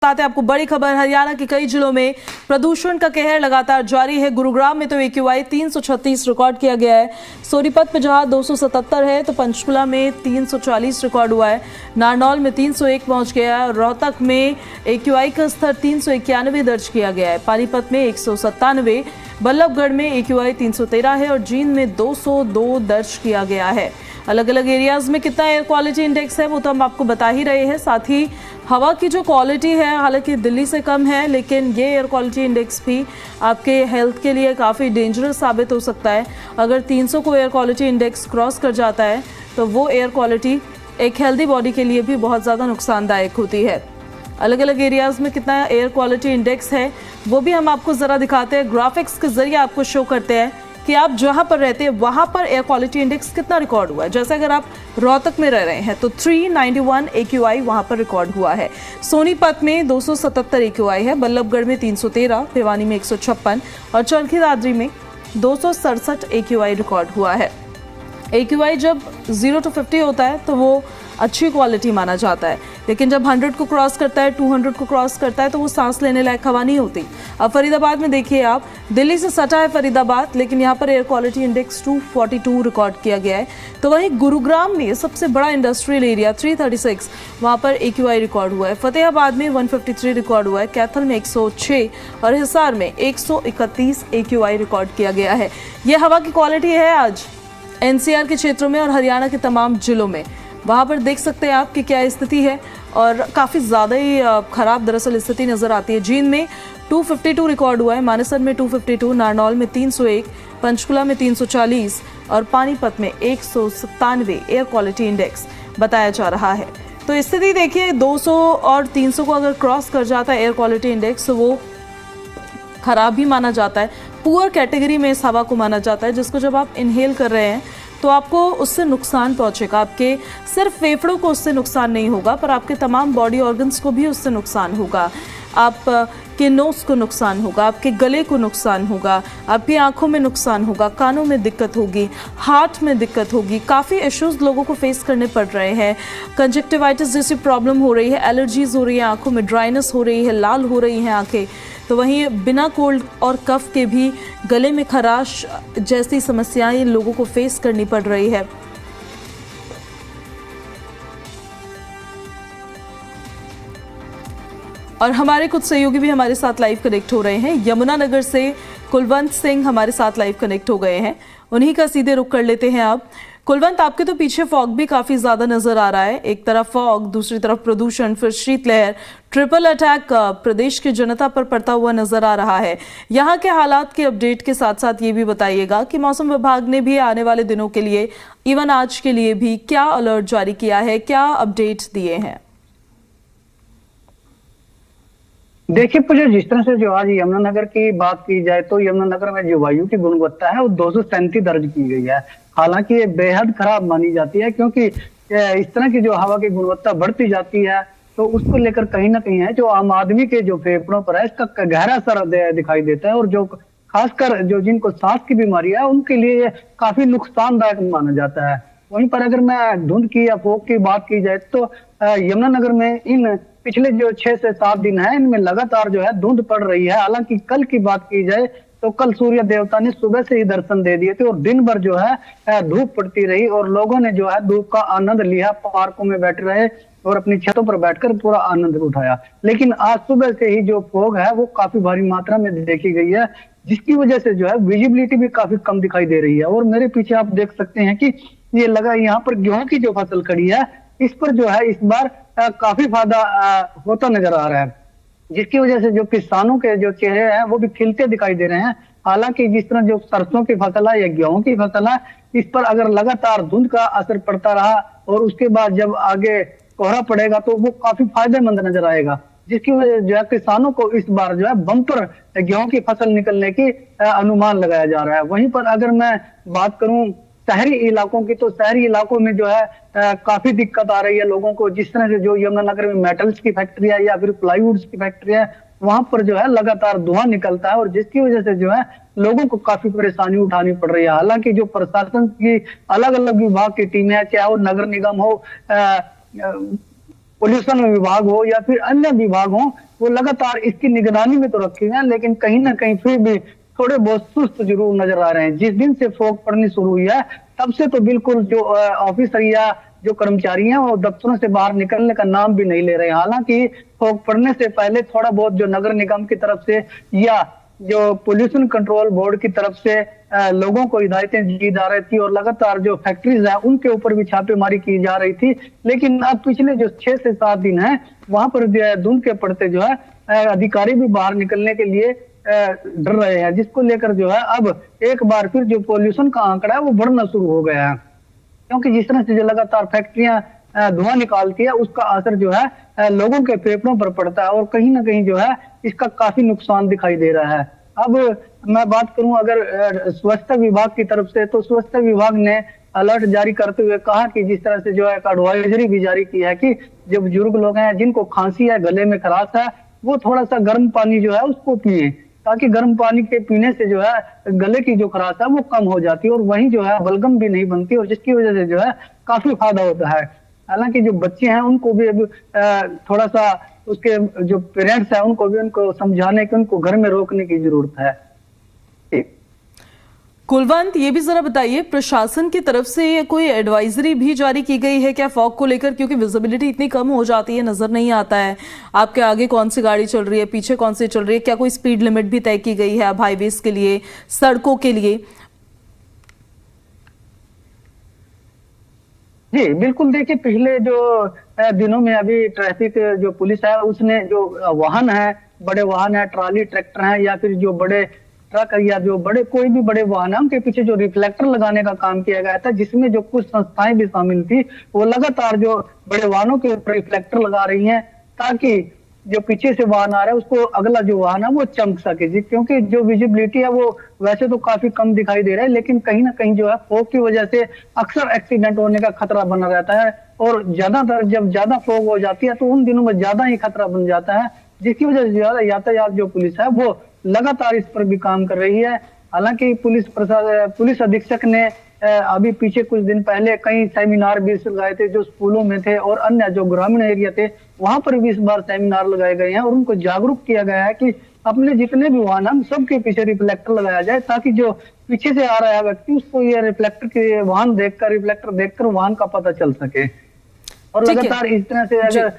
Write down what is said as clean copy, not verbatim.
बताते हैं आपको बड़ी खबर। हरियाणा के कई जिलों में प्रदूषण का कहर लगातार जारी है। गुरुग्राम में तो AQI 336 रिकॉर्ड किया गया है। सोनीपत में जहां 277 है तो पंचकुला में 340 रिकॉर्ड हुआ है। नारनौल में 301 पहुंच गया है और रोहतक में AQI का स्तर 391 दर्ज किया गया है। पानीपत में 197, बल्लभगढ़ में AQI 313 है और जींद में 202 दर्ज किया गया है। अलग अलग एरियाज में कितना एयर क्वालिटी इंडेक्स है वो तो हम आपको बता ही रहे हैं। साथ ही हवा की जो क्वालिटी है हालांकि दिल्ली से कम है, लेकिन ये एयर क्वालिटी इंडेक्स भी आपके हेल्थ के लिए काफ़ी डेंजरस साबित हो सकता है। अगर 300 को एयर क्वालिटी इंडेक्स क्रॉस कर जाता है तो वो एयर क्वालिटी एक हेल्दी बॉडी के लिए भी बहुत ज़्यादा नुकसानदायक होती है। अलग अलग एरियाज में कितना एयर क्वालिटी इंडेक्स है वो भी हम आपको ज़रा दिखाते हैं। ग्राफिक्स के जरिए आपको शो करते हैं कि आप जहां पर रहते हैं वहां पर एयर क्वालिटी इंडेक्स कितना रिकॉर्ड हुआ है। जैसे अगर आप रोहतक में रह रहे हैं तो 391 AQI वहां पर रिकॉर्ड हुआ है। सोनीपत में 277 AQI है, बल्लभगढ़ में 313, भिवानी में 156 और चरखी दादरी में 267 AQI रिकॉर्ड हुआ है। AQI जब 0 to 50 होता है तो वो अच्छी क्वालिटी माना जाता है, लेकिन जब 100 को क्रॉस करता है, 200 को क्रॉस करता है तो वो सांस लेने लायक हवा नहीं होती। अब फरीदाबाद में देखिए आप, दिल्ली से सटा है फरीदाबाद, लेकिन यहाँ पर एयर क्वालिटी इंडेक्स 242 रिकॉर्ड किया गया है। तो वहीं गुरुग्राम में सबसे बड़ा इंडस्ट्रियल एरिया 336, वहाँ पर AQI रिकॉर्ड हुआ है। फतेहाबाद में 153 रिकॉर्ड हुआ है, कैथल में 106 और हिसार में 131 AQI रिकॉर्ड किया गया है। ये हवा की क्वालिटी है आज NCR के क्षेत्रों में और हरियाणा के तमाम जिलों में। वहाँ पर देख सकते हैं आप कि क्या स्थिति है और काफ़ी ज़्यादा ही ख़राब दरअसल स्थिति नज़र आती है। जींद में 252 रिकॉर्ड हुआ है, मानेसर में 252, नारनौल में 301, पंचकुला में 340 और पानीपत में 197 एयर क्वालिटी इंडेक्स बताया जा रहा है। तो स्थिति देखिए, 200 और 300 को अगर क्रॉस कर जाता है एयर क्वालिटी इंडेक्स तो वो खराब भी माना जाता है। पुअर कैटेगरी में इस हवा को माना जाता है, जिसको जब आप इनहेल कर रहे हैं तो आपको उससे नुकसान पहुंचेगा। आपके सिर्फ फेफड़ों को उससे नुकसान नहीं होगा, पर आपके तमाम बॉडी ऑर्गन्स को भी उससे नुकसान होगा। आपके नोज को नुकसान होगा, आपके गले को नुकसान होगा, आपकी आंखों में नुकसान होगा, कानों में दिक्कत होगी, हार्ट में दिक्कत होगी। काफ़ी इश्यूज लोगों को फेस करने पड़ रहे हैं। कंजक्टिवाइटिस जैसी प्रॉब्लम हो रही है, एलर्जीज हो रही है, आंखों में ड्राइनेस हो रही है, लाल हो रही हैं आंखें। तो वहीं बिना कोल्ड और कफ के भी गले में खराश जैसी समस्याएं लोगों को फेस करनी पड़ रही है। और हमारे कुछ सहयोगी भी हमारे साथ लाइव कनेक्ट हो रहे हैं। यमुनानगर से कुलवंत सिंह हमारे साथ लाइव कनेक्ट हो गए हैं, उन्हीं का सीधे रुख कर लेते हैं। आप कुलवंत, आपके तो पीछे फॉग भी काफी ज्यादा नजर आ रहा है। एक तरफ फॉग, दूसरी तरफ प्रदूषण, फिर शीतलहर, ट्रिपल अटैक प्रदेश की जनता पर पड़ता हुआ नजर आ रहा है। यहाँ के हालात के अपडेट के साथ साथ ये भी बताइएगा कि मौसम विभाग ने भी आने वाले दिनों के लिए, इवन आज के लिए भी क्या अलर्ट जारी किया है, क्या अपडेट दिए हैं? देखिए पूजा, जिस तरह से जो आज यमुनानगर की बात की जाए तो यमुनानगर में जो वायु की गुणवत्ता है वो 237 दर्ज की गई है। हालांकि ये बेहद खराब मानी जाती है, क्योंकि इस तरह की जो हवा की गुणवत्ता बढ़ती जाती है तो उसको लेकर कहीं ना कहीं है जो आम आदमी के जो फेफड़ों पर है इसका गहरा असर दिखाई देता है। और जो खासकर जो जिनको सांस की बीमारी है उनके लिए ये काफी नुकसानदायक माना जाता है। वहीं पर अगर मैं धुंध की या फॉग की बात की जाए तो यमुनानगर में इन पिछले जो 6 से 7 दिन है इनमें लगातार जो है धुंध पड़ रही है। हालांकि कल की बात की जाए तो कल सूर्य देवता ने सुबह से ही दर्शन दे दिए थे और दिन भर जो है धूप पड़ती रही और लोगों ने जो है धूप का आनंद लिया, पार्कों में बैठ रहे और अपनी छतों पर बैठकर पूरा आनंद उठाया। लेकिन आज सुबह से ही जो फॉग है वो काफी भारी मात्रा में देखी गई है, जिसकी वजह से जो है विजिबिलिटी भी काफी कम दिखाई दे रही है। और मेरे पीछे आप देख सकते हैं कि ये लगा यहाँ पर गेहूं की जो फसल खड़ी है इस पर जो है इस बार काफी फायदा होता नजर आ रहा है, जिसकी वजह से जो किसानों के जो चेहरे हैं वो भी खिलते दिखाई दे रहे हैं। हालांकि जिस तरह जो सरसों की फसल है या गेहूं की फसल है इस पर अगर लगातार धुंध का असर पड़ता रहा और उसके बाद जब आगे कोहरा पड़ेगा तो वो काफी फायदेमंद नजर आएगा, जिसकी वजह जो है किसानों को इस बार जो है बम्पर गेहूं की फसल निकलने की अनुमान लगाया जा रहा है। वहीं पर अगर मैं बात करूं शहरी इलाकों की तो शहरी इलाकों में जो है काफी दिक्कत आ रही है लोगों को। जिस तरह से जो यमुनानगर में मेटल्स की फैक्ट्री है या फिर प्लाईवुड्स की फैक्ट्री है वहां पर जो है लगातार धुआं निकलता है और जिसकी वजह से जो है लोगों को काफी परेशानी उठानी पड़ रही है। हालांकि जो प्रशासन की अलग अलग विभाग की टीमें है, चाहे वो नगर निगम हो पोल्यूशन विभाग हो या फिर अन्य विभाग हो, वो लगातार इसकी निगरानी में तो रखे हैं, लेकिन कहीं ना कहीं फिर भी थोड़े बहुत सुस्त जरूर नजर आ रहे हैं। जिस दिन से फॉग पड़नी शुरू हुई है तब से तो बिल्कुल जो ऑफिसर या जो कर्मचारी हैं वो दफ्तरों से बाहर निकलने का नाम भी नहीं ले रहे। हालांकि फॉग पड़ने से पहले थोड़ा बहुत जो नगर निगम की तरफ से या जो पोल्यूशन कंट्रोल बोर्ड की तरफ से लोगों को हिदायतें दी जा रही थी और लगातार जो फैक्ट्रीज है उनके ऊपर भी छापेमारी की जा रही थी, लेकिन अब पिछले जो 6 से 7 दिन है वहां पर धुंध के पड़ते जो है अधिकारी भी बाहर निकलने के लिए डर रहे हैं, जिसको लेकर जो है अब एक बार फिर जो पोल्यूशन का आंकड़ा है वो बढ़ना शुरू हो गया है। क्योंकि जिस तरह से जो लगातार फैक्ट्रियां धुआं निकालती है उसका असर जो है लोगों के फेफड़ों पर पड़ता है और कहीं ना कहीं जो है इसका काफी नुकसान दिखाई दे रहा है। अब मैं बात करूं अगर स्वच्छता विभाग की तरफ से, तो स्वच्छता विभाग ने अलर्ट जारी करते हुए कहा कि जिस तरह से जो है एडवाइजरी भी जारी की है कि जो बुजुर्ग लोग हैं जिनको खांसी है, गले में खराश है, वो थोड़ा सा गर्म पानी जो है उसको पिए, ताकि गर्म पानी के पीने से जो है गले की जो खराश है वो कम हो जाती है और वहीं जो है बलगम भी नहीं बनती और जिसकी वजह से जो है काफी फायदा होता है। हालांकि जो बच्चे हैं उनको भी अब थोड़ा सा उसके जो पेरेंट्स हैं उनको भी उनको समझाने की, उनको घर में रोकने की जरूरत है। कुलवंत, ये भी जरा बताइए, प्रशासन की तरफ से कोई एडवाइजरी भी जारी की गई है क्या फॉग को लेकर? क्योंकि विजिबिलिटी इतनी कम हो जाती है, नजर नहीं आता है आपके आगे कौन सी गाड़ी चल रही है, पीछे कौन सी चल रही है। क्या कोई स्पीड लिमिट भी तय की गई है अब हाईवेज के लिए, सड़कों के लिए? जी बिल्कुल, देखिए पिछले जो दिनों में अभी ट्रैफिक जो पुलिस है उसने जो वाहन है, बड़े वाहन है, ट्रॉली ट्रैक्टर है या फिर जो बड़े ट्रक या जो बड़े कोई भी बड़े वाहन है, उनके पीछे जो रिफ्लेक्टर लगाने का काम किया गया था, जिसमें जो कुछ संस्थाएं भी शामिल थी, वो लगातार जो बड़े वाहनों के ऊपर रिफ्लेक्टर लगा रही हैं ताकि जो पीछे से वाहन आ रहा है उसको अगला जो वाहन है वो चमक सके जी। क्योंकि जो विजिबिलिटी है वो वैसे तो काफी कम दिखाई दे रहा है, लेकिन कहीं ना कहीं जो है फॉग की वजह से अक्सर एक्सीडेंट होने का खतरा बना रहता है और ज्यादातर जब ज्यादा फॉग हो जाती है तो उन दिनों में ज्यादा ही खतरा बन जाता है, जिसकी वजह से ज्यादा यातायात जो पुलिस है वो लगातार इस पर भी काम कर रही है। हालांकि पुलिस अधीक्षक ने अभी पीछे कुछ दिन पहले कई सेमिनार भी लगाए थे जो स्कूलों में थे और अन्य जो ग्रामीण एरिया थे वहां पर भी इस बार सेमिनार लगाए गए हैं और उनको जागरूक किया गया है कि अपने जितने भी वाहन हैं सबके पीछे रिफ्लेक्टर लगाया जाए, ताकि जो पीछे से आ रहा है व्यक्ति उसको ये रिफ्लेक्टर के वाहन देखकर, रिफ्लेक्टर देखकर वाहन का पता चल सके। और लगातार इस तरह से अगर